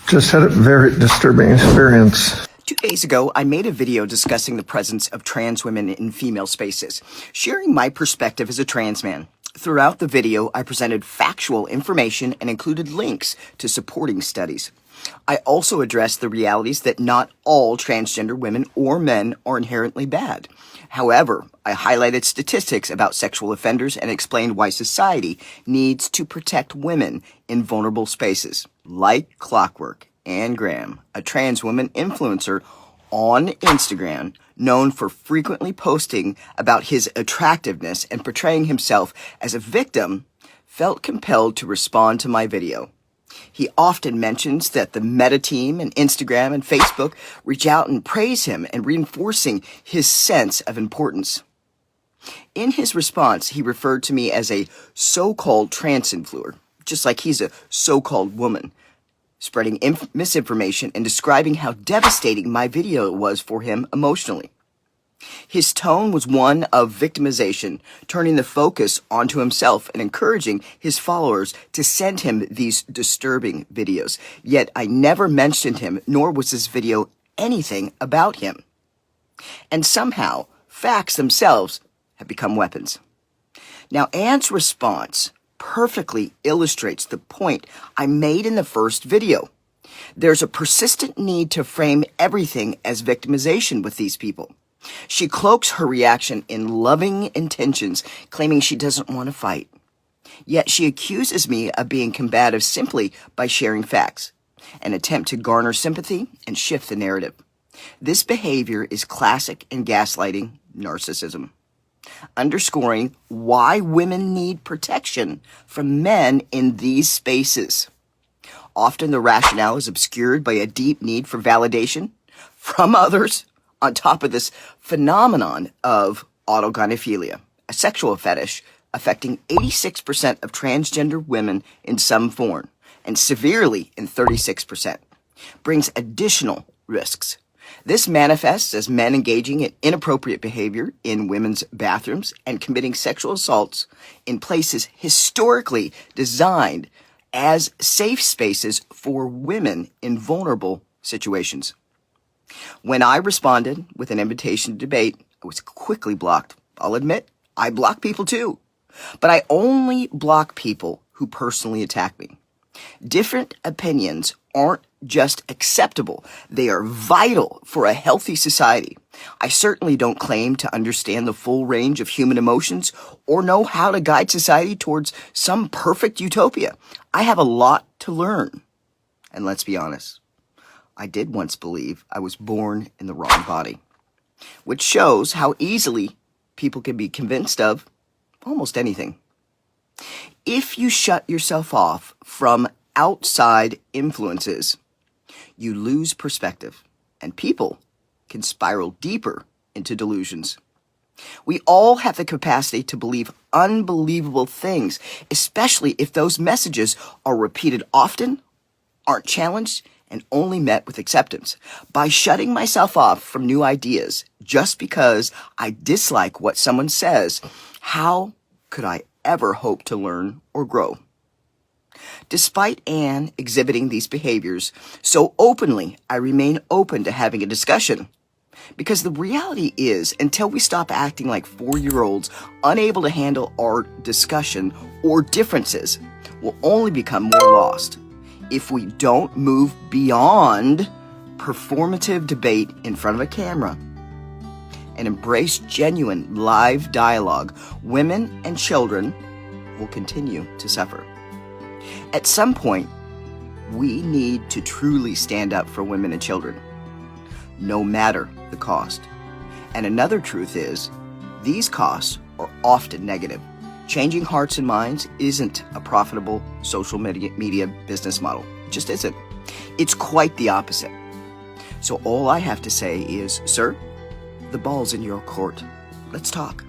Just had a very disturbing experience. 2 days ago, I made a video discussing the presence of trans women in female spaces, sharing my perspective as a trans man. Throughout the video, I presented factual information and included links to supporting studies. I also addressed the realities that not all transgender women or men are inherently bad. However, I highlighted statistics about sexual offenders and explained why society needs to protect women in vulnerable spaces. Like clockwork, Anne Graham, a trans woman influencer on Instagram, known for frequently posting about his attractiveness and portraying himself as a victim, felt compelled to respond to my video. He often mentions that the Meta team and Instagram and Facebook reach out and praise him and reinforcing his sense of importance. In his response, he referred to me as a so-called trans influencer, just like he's a so-called woman, spreading misinformation and describing how devastating my video was for him emotionally. His tone was one of victimization, turning the focus onto himself and encouraging his followers to send him these disturbing videos. Yet I never mentioned him, nor was this video anything about him. And somehow, facts themselves have become weapons. Now, Anne's response perfectly illustrates the point I made in the first video. There's a persistent need to frame everything as victimization with these people. She cloaks her reaction in loving intentions, claiming she doesn't want to fight. Yet she accuses me of being combative simply by sharing facts, an attempt to garner sympathy and shift the narrative. This behavior is classic in gaslighting narcissism, underscoring why women need protection from men in these spaces. Often the rationale is obscured by a deep need for validation from others, on top of this phenomenon of autogynephilia, a sexual fetish affecting 86% of transgender women in some form and severely in 36%, brings additional risks. This manifests as men engaging in inappropriate behavior in women's bathrooms and committing sexual assaults in places historically designed as safe spaces for women in vulnerable situations. When I responded with an invitation to debate, I was quickly blocked. I'll admit, I block people too. But I only block people who personally attack me. Different opinions aren't just acceptable. They are vital for a healthy society. I certainly don't claim to understand the full range of human emotions or know how to guide society towards some perfect utopia. I have a lot to learn. And let's be honest, I did once believe I was born in the wrong body, which shows how easily people can be convinced of almost anything. If you shut yourself off from outside influences, you lose perspective, and people can spiral deeper into delusions. We all have the capacity to believe unbelievable things, especially if those messages are repeated often, aren't challenged, and only met with acceptance. By shutting myself off from new ideas just because I dislike what someone says, how could I ever hope to learn or grow? Despite Anne exhibiting these behaviors so openly, I remain open to having a discussion. Because the reality is, until we stop acting like 4-year-olds, unable to handle our discussion or differences, we'll only become more lost. If we don't move beyond performative debate in front of a camera and embrace genuine live dialogue, women and children will continue to suffer. At some point, we need to truly stand up for women and children, no matter the cost. And another truth is, these costs are often negative. Changing hearts and minds isn't a profitable social media business model. It just isn't. It's quite the opposite. So all I have to say is, sir, the ball's in your court. Let's talk.